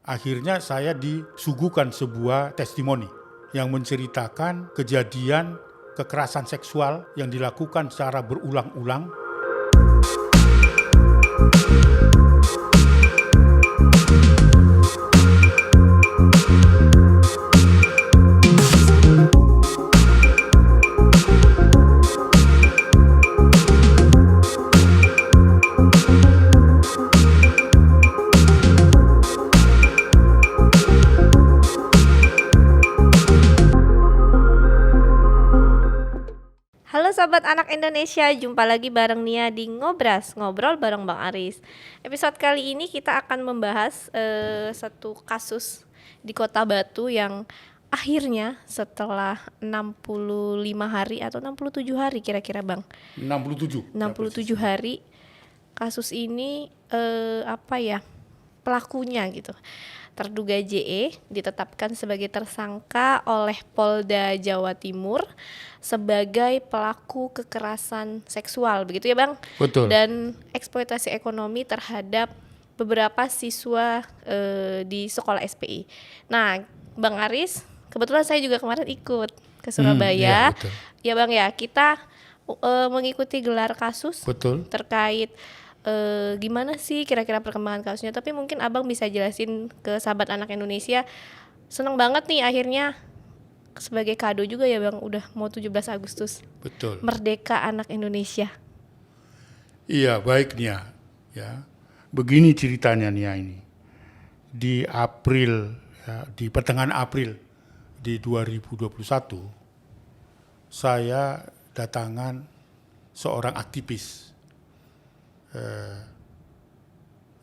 Akhirnya saya disuguhkan sebuah testimoni yang menceritakan kejadian kekerasan seksual yang dilakukan secara berulang-ulang. Halo Sobat Anak Indonesia, jumpa lagi bareng Nia di Ngobras, Ngobrol bareng Bang Aris. Episode kali ini kita akan membahas satu kasus di Kota Batu yang akhirnya setelah 65 hari atau 67 hari kira-kira Bang. 67 hari kasus ini pelakunya gitu. Terduga JE ditetapkan sebagai tersangka oleh Polda Jawa Timur sebagai pelaku kekerasan seksual, begitu ya Bang? Betul. Dan eksploitasi ekonomi terhadap beberapa siswa di sekolah SPI. Nah, Bang Aris, kebetulan saya juga kemarin ikut ke Surabaya. Ya Bang ya, kita mengikuti gelar kasus. Betul. Terkait gimana sih kira-kira perkembangan kasusnya, tapi mungkin Abang bisa jelasin ke sahabat anak Indonesia. Seneng banget nih akhirnya sebagai kado juga ya Bang, udah mau 17 Agustus. Betul. Merdeka anak Indonesia. Iya, baik Nia. Ya. Begini ceritanya Nia ini. Di April, di pertengahan April di 2021, saya datangan seorang aktivis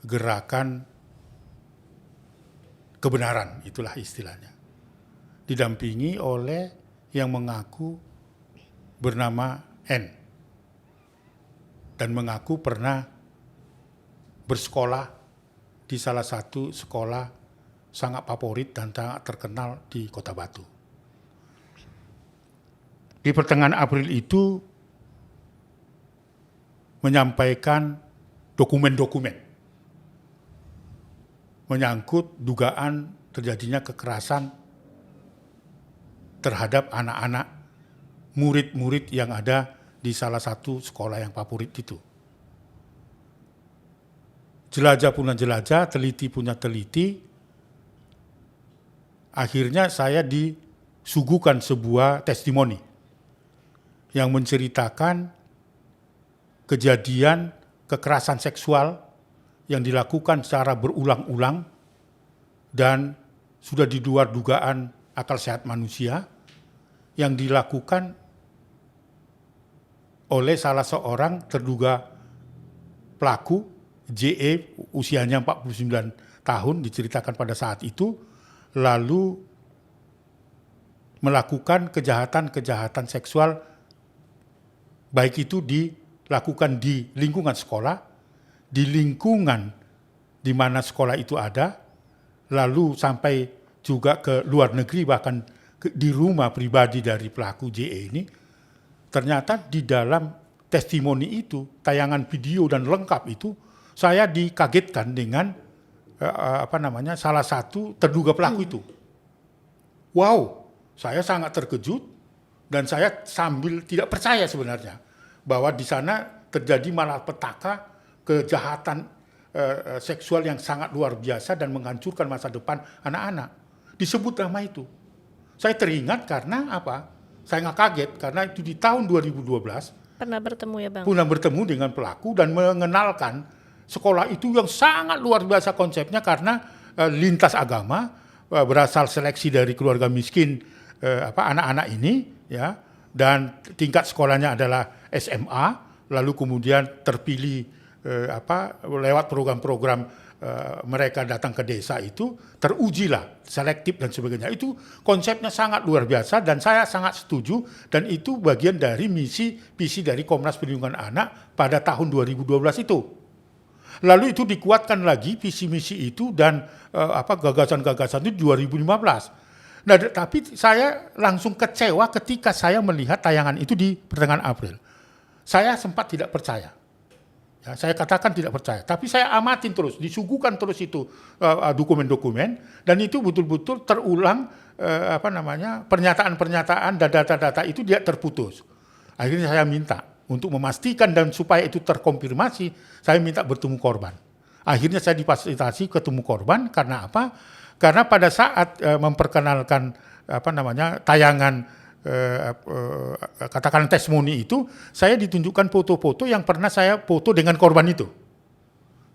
gerakan kebenaran, itulah istilahnya, didampingi oleh yang mengaku bernama N dan mengaku pernah bersekolah di salah satu sekolah sangat favorit dan sangat terkenal di Kota Batu. Di pertengahan April itu menyampaikan dokumen-dokumen menyangkut dugaan terjadinya kekerasan terhadap anak-anak murid-murid yang ada di salah satu sekolah yang favorit itu. Jelajah punya jelajah, teliti punya teliti. Akhirnya saya disuguhkan sebuah testimoni yang menceritakan kejadian kekerasan seksual yang dilakukan secara berulang-ulang dan sudah di luar dugaan akal sehat manusia yang dilakukan oleh salah seorang terduga pelaku JE, usianya 49 tahun, diceritakan pada saat itu, lalu melakukan kejahatan-kejahatan seksual, baik itu dilakukan di lingkungan sekolah, di lingkungan di mana sekolah itu ada, lalu sampai juga ke luar negeri, bahkan di rumah pribadi dari pelaku JE ini. Ternyata di dalam testimoni itu, tayangan video dan lengkap itu, saya dikagetkan dengan salah satu terduga pelaku itu. Wow, saya sangat terkejut dan saya sambil tidak percaya sebenarnya bahwa di sana terjadi malapetaka, kejahatan seksual yang sangat luar biasa dan menghancurkan masa depan anak-anak. Disebut nama itu. Saya teringat karena apa? Saya nggak kaget karena itu di tahun 2012 pernah bertemu ya Bang? Pernah bertemu dengan pelaku dan mengenalkan sekolah itu yang sangat luar biasa konsepnya karena lintas agama, berasal seleksi dari keluarga miskin anak-anak ini, ya, dan tingkat sekolahnya adalah SMA, lalu kemudian terpilih lewat program-program mereka datang ke desa itu, terujilah selektif dan sebagainya. Itu konsepnya sangat luar biasa dan saya sangat setuju, dan itu bagian dari visi dari Komnas Perlindungan Anak pada tahun 2012 itu. Lalu itu dikuatkan lagi visi misi itu dan gagasan-gagasan itu 2015. Nah, tapi saya langsung kecewa ketika saya melihat tayangan itu di pertengahan April. Saya sempat tidak percaya. Ya, saya katakan tidak percaya, tapi saya amatin terus, disuguhkan terus itu dokumen-dokumen, dan itu betul-betul terulang pernyataan-pernyataan dan data-data itu tidak terputus. Akhirnya saya minta untuk memastikan dan supaya itu terkonfirmasi, saya minta bertemu korban. Akhirnya saya difasilitasi ketemu korban karena apa? Karena pada saat memperkenalkan tayangan katakan testimoni itu, saya ditunjukkan foto-foto yang pernah saya foto dengan korban itu.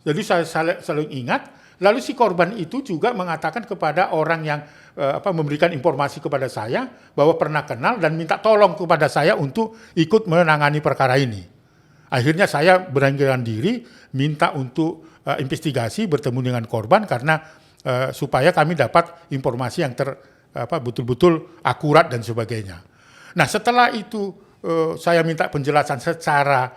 Jadi saya selalu ingat. Lalu si korban itu juga mengatakan kepada orang yang memberikan informasi kepada saya bahwa pernah kenal dan minta tolong kepada saya untuk ikut menangani perkara ini. Akhirnya saya beranikan diri minta untuk investigasi bertemu dengan korban karena supaya kami dapat informasi yang betul-betul akurat dan sebagainya. Nah, setelah itu saya minta penjelasan secara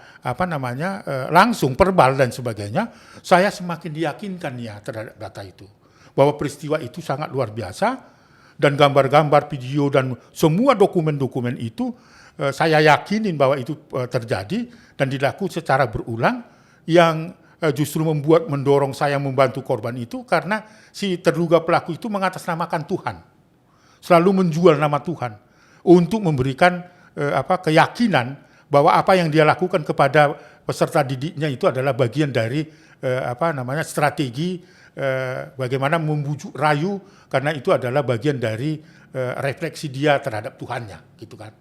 langsung verbal dan sebagainya, saya semakin diyakinkan ya terhadap data itu bahwa peristiwa itu sangat luar biasa, dan gambar-gambar, video dan semua dokumen-dokumen itu saya yakinin bahwa itu terjadi dan dilakukan secara berulang, yang justru mendorong saya membantu korban itu karena si terduga pelaku itu mengatasnamakan Tuhan. Selalu menjual nama Tuhan untuk memberikan keyakinan bahwa apa yang dia lakukan kepada peserta didiknya itu adalah bagian dari strategi bagaimana membujuk rayu, karena itu adalah bagian dari refleksi dia terhadap Tuhannya, gitu kan.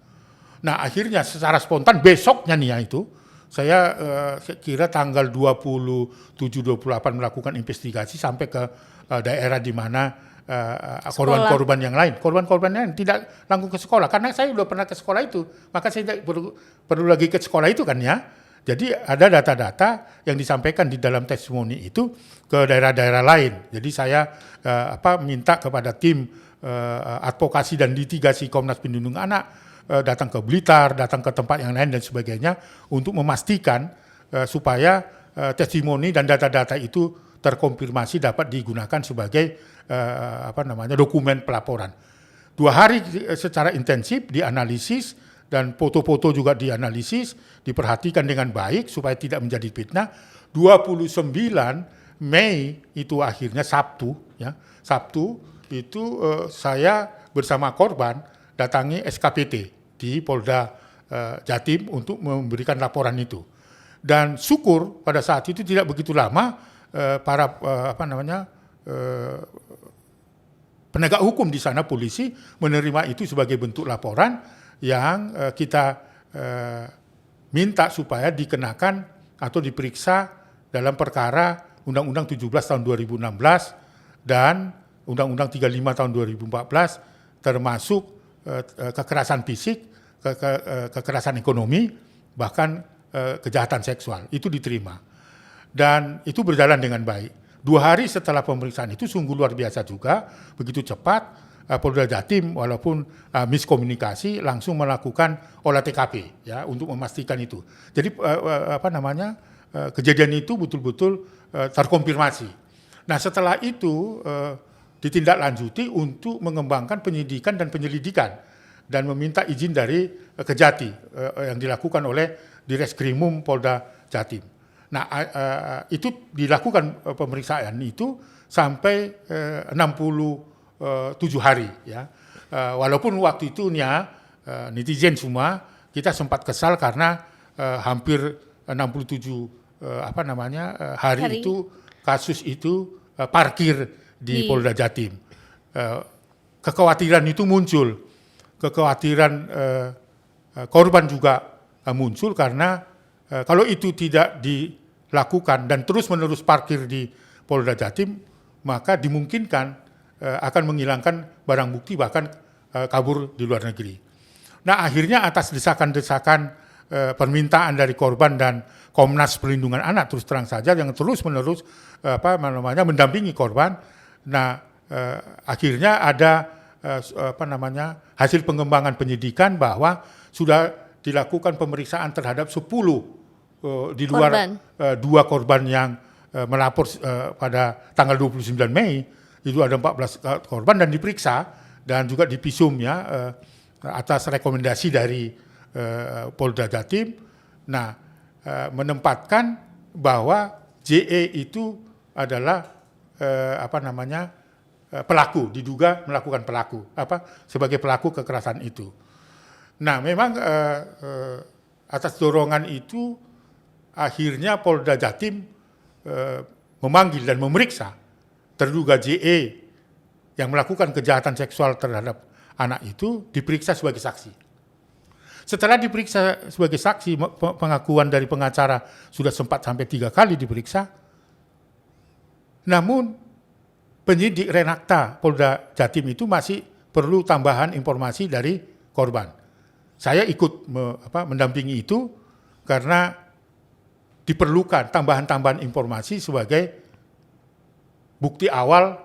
Nah, akhirnya secara spontan besoknya nih ya itu saya kira tanggal 27-28 melakukan investigasi sampai ke daerah di mana korban-korban yang lain. Korban-korban yang tidak langsung ke sekolah. Karena saya sudah pernah ke sekolah itu, maka saya tidak perlu lagi ke sekolah itu kan ya. Jadi ada data-data yang disampaikan di dalam testimoni itu ke daerah-daerah lain. Jadi saya minta kepada tim advokasi dan litigasi Komnas Perlindungan Anak datang ke Blitar, datang ke tempat yang lain dan sebagainya untuk memastikan supaya testimoni dan data-data itu terkonfirmasi dapat digunakan sebagai dokumen pelaporan. 2 hari secara intensif dianalisis dan foto-foto juga dianalisis, diperhatikan dengan baik supaya tidak menjadi fitnah. 29 Mei itu akhirnya Sabtu itu saya bersama korban datangi SKPT di Polda Jatim untuk memberikan laporan itu. Dan syukur pada saat itu tidak begitu lama para penegak hukum di sana, polisi, menerima itu sebagai bentuk laporan yang kita minta supaya dikenakan atau diperiksa dalam perkara Undang-Undang 17 tahun 2016 dan Undang-Undang 35 tahun 2014, termasuk kekerasan fisik, kekerasan ekonomi, bahkan kejahatan seksual. Itu diterima. Dan itu berjalan dengan baik. 2 hari setelah pemeriksaan itu sungguh luar biasa juga, begitu cepat Polda Jatim walaupun miskomunikasi langsung melakukan olah TKP ya untuk memastikan itu. Jadi kejadian itu betul-betul terkonfirmasi. Nah, setelah itu ditindaklanjuti untuk mengembangkan penyidikan dan penyelidikan dan meminta izin dari Kejati yang dilakukan oleh Direskrimum Polda Jatim. Nah, itu dilakukan pemeriksaan itu sampai 67 hari ya. Walaupun waktu itu netizen semua kita sempat kesal karena hampir 67 hari itu kasus itu parkir di Polda Jatim. Kekhawatiran itu muncul. Kekhawatiran korban juga muncul karena kalau itu tidak dilakukan dan terus-menerus parkir di Polda Jatim, maka dimungkinkan akan menghilangkan barang bukti bahkan kabur di luar negeri. Nah, akhirnya atas desakan-desakan permintaan dari korban dan Komnas Perlindungan Anak terus terang saja yang terus-menerus mendampingi korban. Nah, akhirnya ada hasil pengembangan penyidikan bahwa sudah dilakukan pemeriksaan terhadap 10 di luar 2 korban yang melapor pada tanggal 29 Mei, itu ada 14 korban dan diperiksa dan juga dipisum ya atas rekomendasi dari Polda Jatim. Nah, menempatkan bahwa JE itu adalah pelaku, diduga melakukan sebagai pelaku kekerasan itu. Nah, memang atas dorongan itu akhirnya Polda Jatim memanggil dan memeriksa terduga JE yang melakukan kejahatan seksual terhadap anak itu, diperiksa sebagai saksi. Setelah diperiksa sebagai saksi, pengakuan dari pengacara sudah sempat sampai 3 kali diperiksa. Namun penyidik Renakta Polda Jatim itu masih perlu tambahan informasi dari korban. Saya ikut mendampingi itu karena diperlukan tambahan-tambahan informasi sebagai bukti awal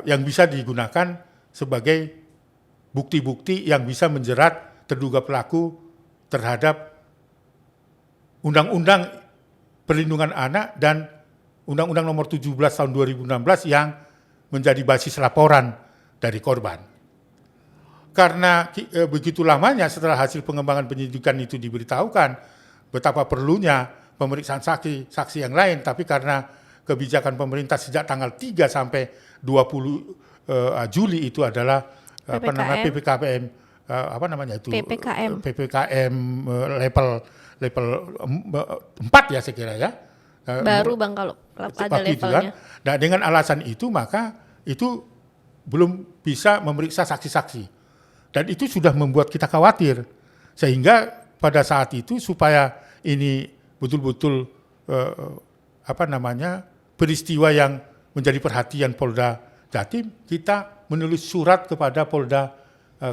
yang bisa digunakan sebagai bukti-bukti yang bisa menjerat terduga pelaku terhadap Undang-Undang Perlindungan Anak dan Undang-Undang Nomor 17 Tahun 2016 yang menjadi basis laporan dari korban. Karena begitu lamanya setelah hasil pengembangan penyidikan itu diberitahukan betapa perlunya pemeriksaan saksi yang lain, tapi karena kebijakan pemerintah sejak tanggal 3 sampai 20 Juli itu adalah PPKM PPKM level 4 ya saya kira ya. Baru Bang kalau ada levelnya. Kan. Nah, dengan alasan itu maka itu belum bisa memeriksa saksi-saksi. Dan itu sudah membuat kita khawatir. Sehingga pada saat itu supaya ini betul-betul peristiwa yang menjadi perhatian Polda Jatim, kita menulis surat kepada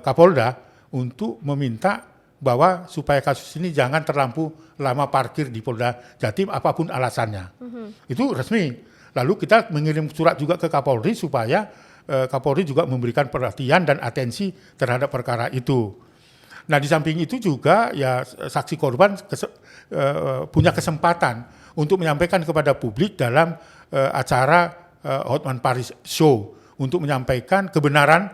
Kapolda untuk meminta bahwa supaya kasus ini jangan terlampau lama parkir di Polda Jatim apapun alasannya. Itu resmi. Lalu kita mengirim surat juga ke Kapolri supaya Kapolri juga memberikan perhatian dan atensi terhadap perkara itu. Nah, di samping itu juga ya saksi korban punya kesempatan untuk menyampaikan kepada publik dalam acara Hotman Paris Show untuk menyampaikan kebenaran,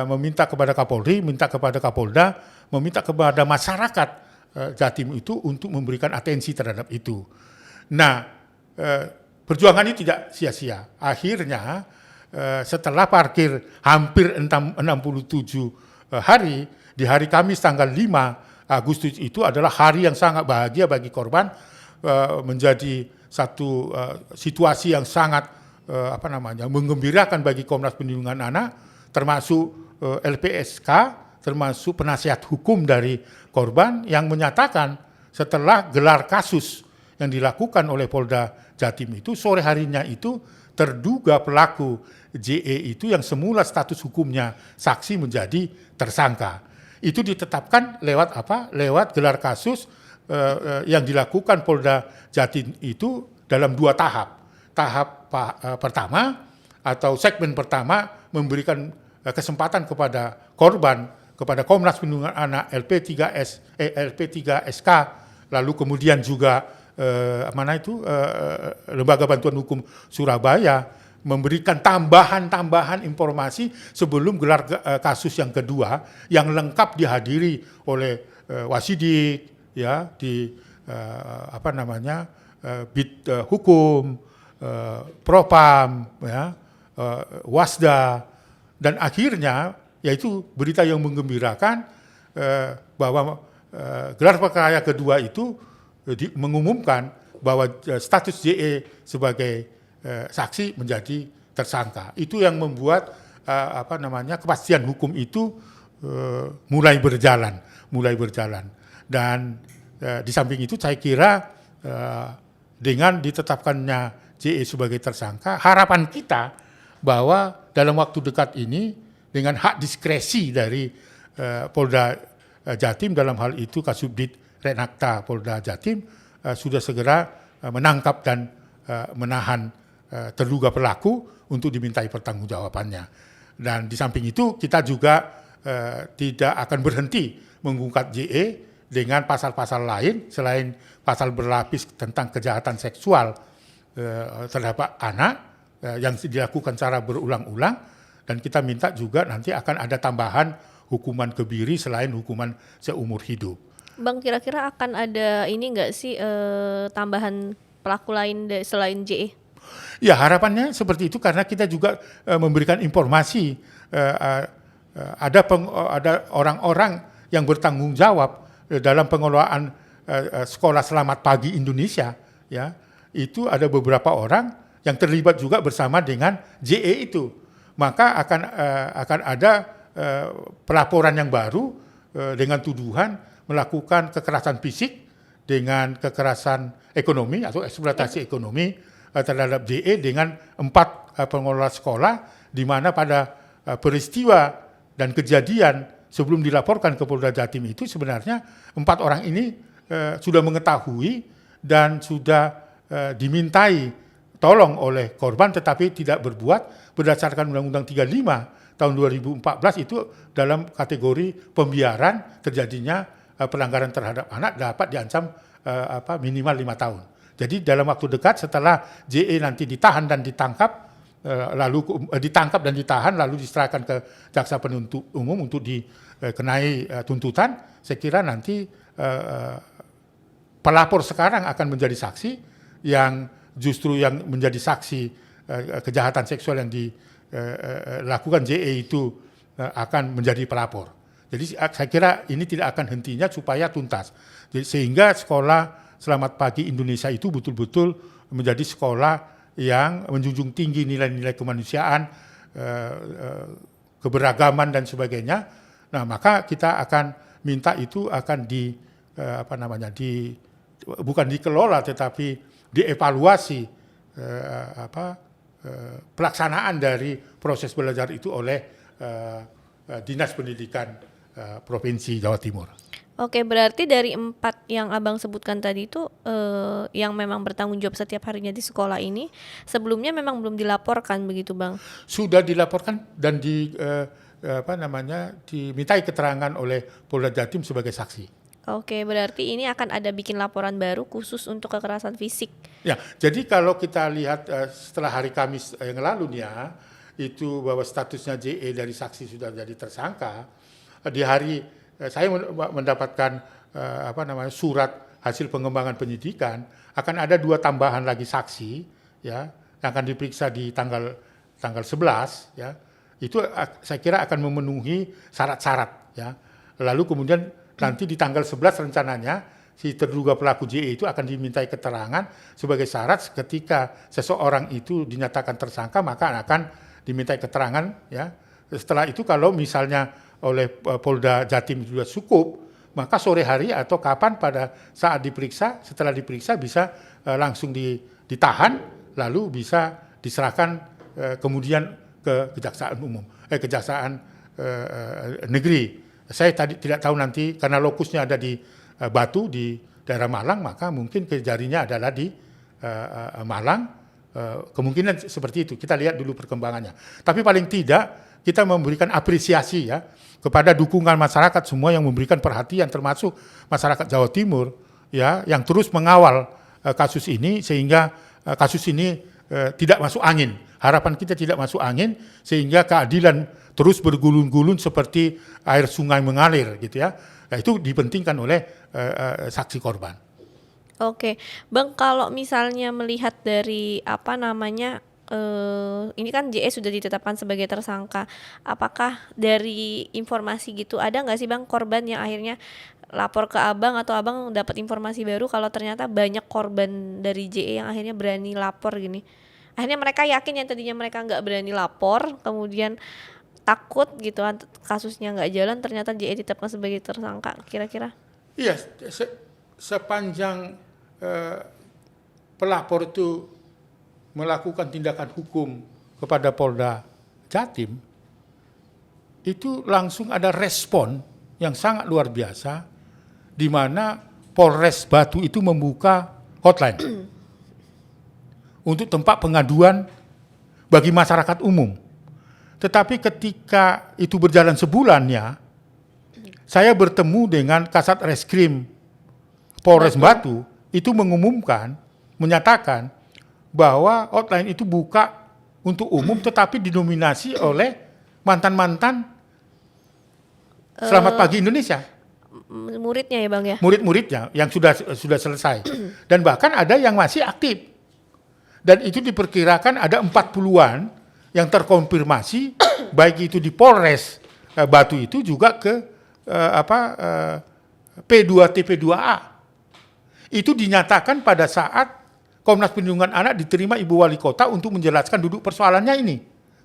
meminta kepada Kapolri, minta kepada Kapolda, meminta kepada masyarakat Jatim itu untuk memberikan atensi terhadap itu. Nah, perjuangan ini tidak sia-sia. Akhirnya setelah parkir hampir 67 hari, di hari Kamis tanggal 5 Agustus itu adalah hari yang sangat bahagia bagi korban, menjadi satu situasi yang sangat menggembirakan bagi Komnas Perlindungan Anak, termasuk LPSK, termasuk penasihat hukum dari korban yang menyatakan setelah gelar kasus yang dilakukan oleh Polda Jatim itu, sore harinya itu terduga pelaku JE itu yang semula status hukumnya saksi menjadi tersangka. Itu ditetapkan lewat apa? Lewat gelar kasus yang dilakukan Polda Jatim itu dalam 2 tahap. Tahap pertama atau segmen pertama memberikan kesempatan kepada korban, kepada Komnas Perlindungan Anak LP3SK, lalu kemudian juga Lembaga Bantuan Hukum Surabaya memberikan tambahan informasi sebelum gelar kasus yang kedua yang lengkap dihadiri oleh Wasidik, ya, di Bid Hukum, Propam, ya, Wasda, dan akhirnya yaitu berita yang menggembirakan bahwa gelar perkara kedua itu mengumumkan bahwa status JE sebagai saksi menjadi tersangka. Itu yang membuat kepastian hukum itu mulai berjalan. Dan di samping itu saya kira dengan ditetapkannya JE sebagai tersangka, harapan kita bahwa dalam waktu dekat ini dengan hak diskresi dari Polda Jatim, dalam hal itu Kasubdit Renakta Polda Jatim sudah segera menangkap dan menahan terduga pelaku untuk dimintai pertanggungjawabannya. Dan di samping itu kita juga tidak akan berhenti mengungkap JE dengan pasal-pasal lain selain pasal berlapis tentang kejahatan seksual terhadap anak yang dilakukan secara berulang-ulang, dan kita minta juga nanti akan ada tambahan hukuman kebiri selain hukuman seumur hidup. Bang, kira-kira akan ada ini enggak sih tambahan pelaku lain selain JE? Ya harapannya seperti itu karena kita juga memberikan informasi ada orang-orang yang bertanggung jawab dalam pengelolaan sekolah Selamat Pagi Indonesia, ya itu ada beberapa orang yang terlibat juga bersama dengan JE itu, maka akan ada pelaporan yang baru dengan tuduhan melakukan kekerasan fisik dengan kekerasan ekonomi atau eksploitasi ekonomi terhadap JE dengan 4 pengelola sekolah, di mana pada peristiwa dan kejadian sebelum dilaporkan ke Polda Jatim itu sebenarnya 4 orang ini sudah mengetahui dan sudah dimintai tolong oleh korban tetapi tidak berbuat berdasarkan Undang-Undang 35 tahun 2014 itu dalam kategori pembiaran terjadinya pelanggaran terhadap anak dapat diancam minimal 5 tahun. Jadi dalam waktu dekat setelah JE nanti ditahan dan ditangkap, lalu diserahkan ke jaksa penuntut umum untuk dikenai tuntutan, saya kira nanti pelapor sekarang akan menjadi saksi yang justru yang menjadi saksi kejahatan seksual yang dilakukan JE itu akan menjadi pelapor. Jadi saya kira ini tidak akan hentinya supaya tuntas. Jadi, sehingga sekolah Selamat Pagi Indonesia itu betul-betul menjadi sekolah yang menjunjung tinggi nilai-nilai kemanusiaan, keberagaman dan sebagainya. Nah, maka kita akan minta itu akan bukan dikelola tetapi dievaluasi pelaksanaan dari proses belajar itu oleh Dinas Pendidikan Provinsi Jawa Timur. Oke, berarti dari 4 yang Abang sebutkan tadi itu yang memang bertanggung jawab setiap harinya di sekolah ini sebelumnya memang belum dilaporkan begitu, Bang? Sudah dilaporkan dan dimintai keterangan oleh Polda Jatim sebagai saksi. Oke, berarti ini akan ada bikin laporan baru khusus untuk kekerasan fisik. Ya, jadi kalau kita lihat setelah hari Kamis yang lalu itu bahwa statusnya JE dari saksi sudah jadi tersangka, di hari saya mendapatkan surat hasil pengembangan penyidikan akan ada 2 tambahan lagi saksi ya yang akan diperiksa di tanggal 11 ya. Itu saya kira akan memenuhi syarat-syarat ya. Lalu kemudian nanti di tanggal 11 rencananya si terduga pelaku JE itu akan dimintai keterangan sebagai syarat ketika seseorang itu dinyatakan tersangka maka akan dimintai keterangan ya. Setelah itu kalau misalnya oleh Polda Jatim sudah cukup, maka sore hari atau kapan pada saat diperiksa, setelah diperiksa bisa langsung ditahan, lalu bisa diserahkan kemudian ke Kejaksaan Negeri. Saya tadi tidak tahu nanti karena lokusnya ada di Batu di daerah Malang, maka mungkin kejadiannya adalah di Malang. Kemungkinan seperti itu. Kita lihat dulu perkembangannya. Tapi paling tidak kita memberikan apresiasi ya kepada dukungan masyarakat semua yang memberikan perhatian termasuk masyarakat Jawa Timur ya yang terus mengawal kasus ini sehingga kasus ini tidak masuk angin. Harapan kita tidak masuk angin sehingga keadilan terus bergulung-gulung seperti air sungai mengalir gitu ya. Nah, itu dipentingkan oleh saksi korban. Oke, Bang, kalau misalnya melihat dari ini kan JE sudah ditetapkan sebagai tersangka. Apakah dari informasi gitu ada nggak sih, Bang, korban yang akhirnya lapor ke Abang atau Abang dapat informasi baru kalau ternyata banyak korban dari JE yang akhirnya berani lapor gini? Akhirnya mereka yakin yang tadinya mereka nggak berani lapor, kemudian takut gitu kasusnya nggak jalan, ternyata JE ditetapkan sebagai tersangka. Kira-kira? Iya, sepanjang pelapor itu melakukan tindakan hukum kepada Polda Jatim, itu langsung ada respon yang sangat luar biasa, di mana Polres Batu itu membuka hotline untuk tempat pengaduan bagi masyarakat umum. Tetapi ketika itu berjalan sebulannya, saya bertemu dengan Kasat Reskrim Polres Batu, itu menyatakan bahwa hotline itu buka untuk umum tetapi didominasi oleh mantan-mantan Selamat Pagi Indonesia. muridnya ya Bang ya? Murid-muridnya yang sudah selesai. Dan bahkan ada yang masih aktif. Dan itu diperkirakan ada 40-an yang terkonfirmasi baik itu di Polres Batu itu juga ke P2T P2A. Itu dinyatakan pada saat Komnas Perlindungan Anak diterima Ibu Wali Kota untuk menjelaskan duduk persoalannya ini.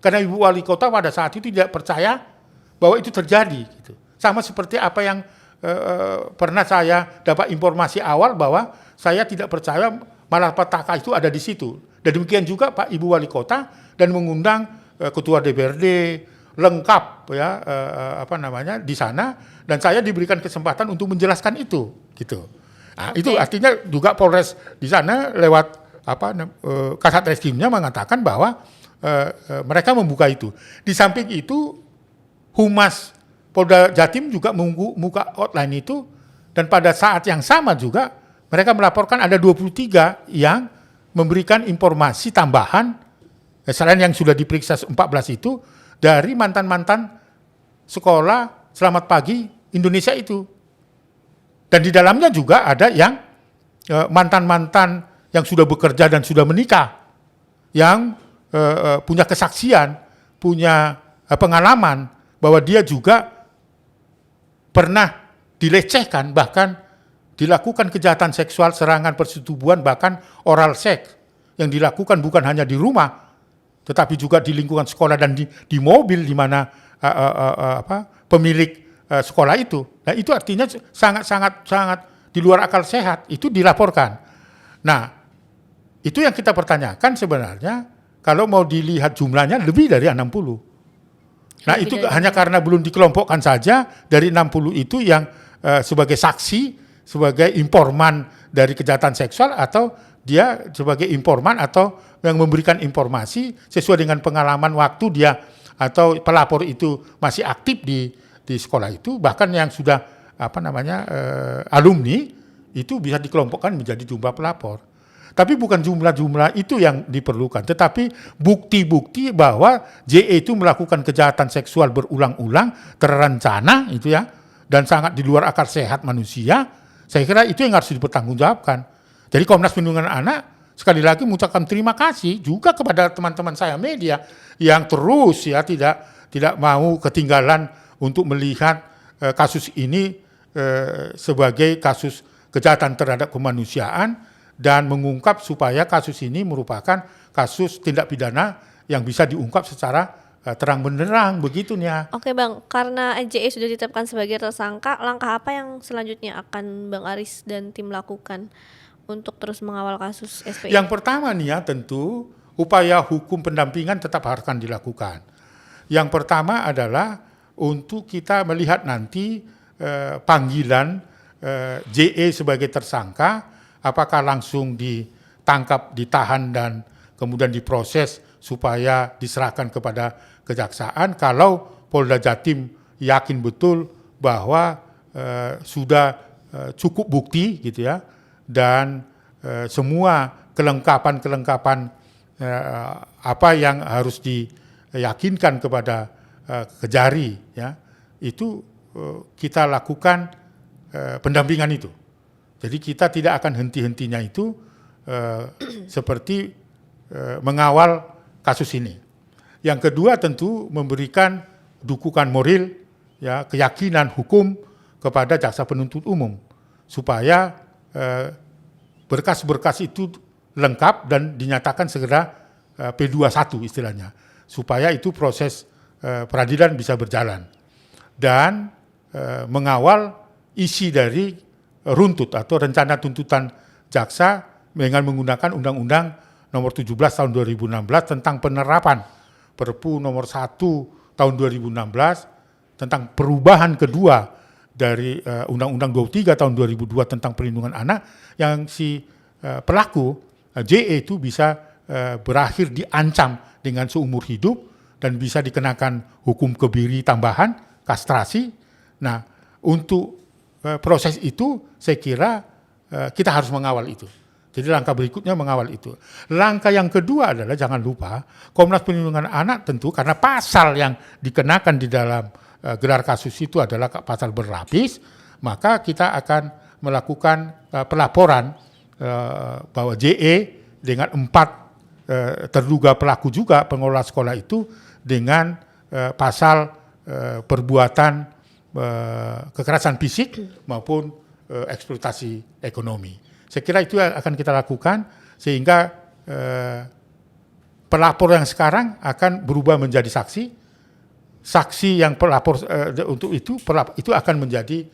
Karena Ibu Wali Kota pada saat itu tidak percaya bahwa itu terjadi. Gitu. Sama seperti apa yang pernah saya dapat informasi awal bahwa saya tidak percaya malapetaka itu ada di situ. Dan demikian juga Pak Ibu Wali Kota dan mengundang Ketua DPRD lengkap ya di sana, dan saya diberikan kesempatan untuk menjelaskan itu gitu. Nah, itu artinya juga Polres di sana lewat Kasat Reskrimnya mengatakan bahwa mereka membuka itu. Di samping itu Humas Polda Jatim juga membuka hotline itu, dan pada saat yang sama juga mereka melaporkan ada 23 yang memberikan informasi tambahan selain yang sudah diperiksa 14 itu dari mantan-mantan sekolah Selamat Pagi Indonesia itu. Dan di dalamnya juga ada yang mantan-mantan yang sudah bekerja dan sudah menikah, yang punya kesaksian, punya pengalaman bahwa dia juga pernah dilecehkan, bahkan dilakukan kejahatan seksual, serangan persetubuhan, bahkan oral seks yang dilakukan bukan hanya di rumah, tetapi juga di lingkungan sekolah dan di mobil di mana pemilik sekolah itu. Nah, itu artinya sangat di luar akal sehat, itu dilaporkan. Nah, itu yang kita pertanyakan sebenarnya, kalau mau dilihat jumlahnya lebih dari 60. Nah, itu hanya karena belum dikelompokkan saja dari 60 itu yang sebagai saksi, sebagai informan dari kejahatan seksual, atau dia sebagai informan atau yang memberikan informasi sesuai dengan pengalaman waktu dia atau pelapor itu masih aktif di sekolah itu, bahkan yang sudah alumni itu bisa dikelompokkan menjadi jumlah pelapor. Tapi bukan jumlah-jumlah itu yang diperlukan, tetapi bukti-bukti bahwa JE itu melakukan kejahatan seksual berulang-ulang, terencana itu ya, dan sangat di luar akal sehat manusia. Saya kira itu yang harus dipertanggungjawabkan. Jadi Komnas Perlindungan Anak sekali lagi mengucapkan terima kasih juga kepada teman-teman saya media yang terus ya tidak mau ketinggalan untuk melihat kasus ini sebagai kasus kejahatan terhadap kemanusiaan dan mengungkap supaya kasus ini merupakan kasus tindak pidana yang bisa diungkap secara terang benderang, begitu nih. Oke Bang, karena JE sudah ditetapkan sebagai tersangka, langkah apa yang selanjutnya akan Bang Aris dan tim lakukan untuk terus mengawal kasus SPI? Yang pertama nih ya, tentu upaya hukum pendampingan tetap akan dilakukan. Yang pertama adalah untuk kita melihat nanti panggilan JE sebagai tersangka, apakah langsung ditangkap, ditahan, dan kemudian diproses supaya diserahkan kepada kejaksaan. Kalau Polda Jatim yakin betul bahwa sudah cukup bukti gitu ya, dan semua kelengkapan apa yang harus diyakinkan kepada Kejari ya, itu kita lakukan pendampingan itu. Jadi kita tidak akan henti-hentinya itu seperti mengawal kasus ini. Yang kedua tentu memberikan dukungan moral ya, keyakinan hukum kepada jaksa penuntut umum supaya berkas-berkas itu lengkap dan dinyatakan segera P21 istilahnya, supaya itu proses peradilan bisa berjalan, dan mengawal isi dari runtut atau rencana tuntutan jaksa dengan menggunakan Undang-Undang Nomor 17 Tahun 2016 tentang penerapan Perpu Nomor 1 Tahun 2016 tentang perubahan kedua dari Undang-Undang 23 Tahun 2002 tentang perlindungan anak, yang si pelaku JE itu bisa berakhir diancam dengan seumur hidup dan bisa dikenakan hukum kebiri tambahan, kastrasi. Nah, untuk proses itu saya kira kita harus mengawal itu. Jadi langkah berikutnya mengawal itu. Langkah yang kedua adalah jangan lupa Komnas Perlindungan Anak tentu karena pasal yang dikenakan di dalam gelar kasus itu adalah pasal berlapis, maka kita akan melakukan pelaporan bahwa JE dengan 4 terduga pelaku juga pengelola sekolah itu dengan pasal perbuatan kekerasan fisik maupun eksploitasi ekonomi. Saya kira itu yang akan kita lakukan sehingga pelapor yang sekarang akan berubah menjadi saksi yang pelapor untuk itu akan menjadi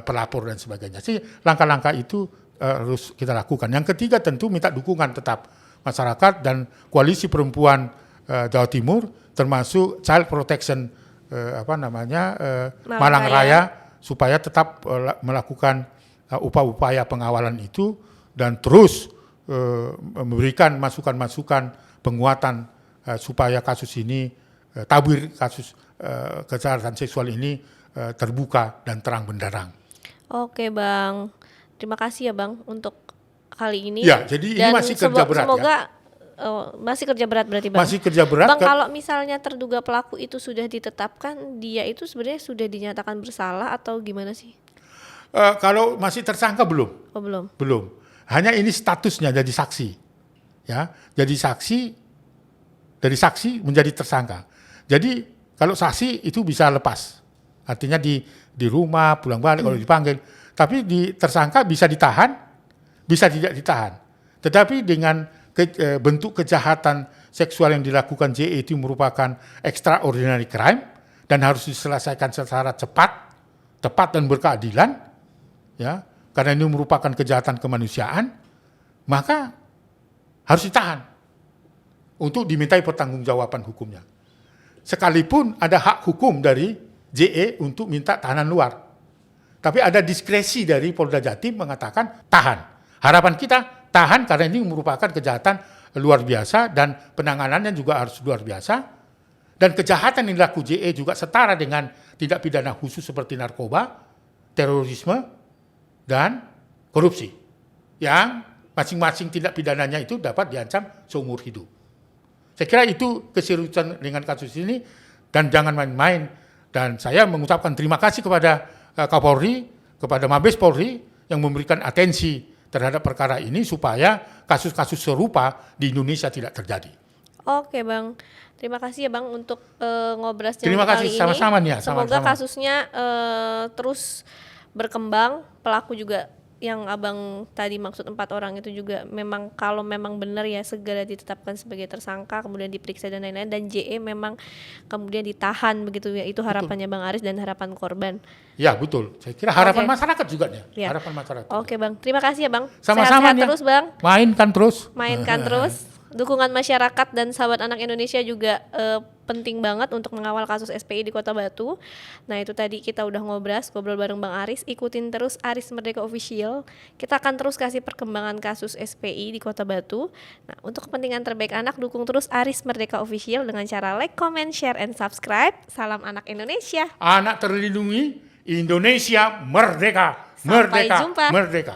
pelapor dan sebagainya. Jadi langkah-langkah itu harus kita lakukan. Yang ketiga tentu minta dukungan tetap masyarakat dan koalisi perempuan Jawa Timur termasuk Child Protection Malang Raya supaya tetap melakukan upaya-upaya pengawalan itu dan terus memberikan masukan-masukan penguatan supaya kasus ini tabir kasus kejahatan seksual ini terbuka dan terang benderang. Oke Bang, terima kasih ya Bang untuk kali ini. Ya, jadi ini masih kerja berat semoga, ya. Masih kerja berat berarti Bang. Masih kerja berat. Bang, kalau misalnya terduga pelaku itu sudah ditetapkan, dia itu sebenarnya sudah dinyatakan bersalah atau gimana sih? Kalau masih tersangka belum. Oh belum. Belum. Hanya ini statusnya jadi saksi. Ya, jadi saksi dari saksi menjadi tersangka. Jadi kalau saksi itu bisa lepas. Artinya di rumah pulang balik kalau dipanggil. Tapi di tersangka bisa ditahan, bisa tidak ditahan. Tetapi dengan bentuk kejahatan seksual yang dilakukan JE itu merupakan extraordinary crime dan harus diselesaikan secara tepat dan berkeadilan, ya, karena ini merupakan kejahatan kemanusiaan, maka harus ditahan untuk dimintai pertanggungjawaban hukumnya. Sekalipun ada hak hukum dari JE untuk minta tahanan luar, tapi ada diskresi dari Polda Jatim mengatakan tahan. Harapan kita tahan karena ini merupakan kejahatan luar biasa dan penanganannya juga harus luar biasa. Dan kejahatan yang dilakukan JE juga setara dengan tindak pidana khusus seperti narkoba, terorisme, dan korupsi. Yang masing-masing tindak pidananya itu dapat diancam seumur hidup. Saya kira itu keseriusan dengan kasus ini dan jangan main-main. Dan saya mengucapkan terima kasih kepada Kapolri, kepada Mabes Polri yang memberikan atensi terhadap perkara ini supaya kasus-kasus serupa di Indonesia tidak terjadi. Oke Bang, terima kasih ya Bang untuk ngobrasnya terima kali kasih, sama-sama ini. nih ya. Semoga sama-sama. kasusnya terus berkembang, pelaku juga yang Abang tadi maksud 4 orang itu juga memang kalau memang benar ya segera ditetapkan sebagai tersangka, kemudian diperiksa dan lain-lain, dan JE memang kemudian ditahan begitu ya. Itu harapannya Bang Aris dan harapan korban. Ya betul, saya kira harapan masyarakat juga nih. Ya. Harapan masyarakat. Oke Bang, terima kasih ya Bang. Sama-sama Sehat-sehat terus Bang. Mainkan terus. Dukungan masyarakat dan sahabat anak Indonesia juga penting banget untuk mengawal kasus SPI di Kota Batu. Nah itu tadi kita udah ngobrol bareng Bang Aris. Ikutin terus Aris Merdeka Official. Kita akan terus kasih perkembangan kasus SPI di Kota Batu. Nah untuk kepentingan terbaik anak, dukung terus Aris Merdeka Official dengan cara like, comment, share, and subscribe. Salam anak Indonesia. Anak terlindungi, Indonesia merdeka, Sampai merdeka, jumpa. merdeka.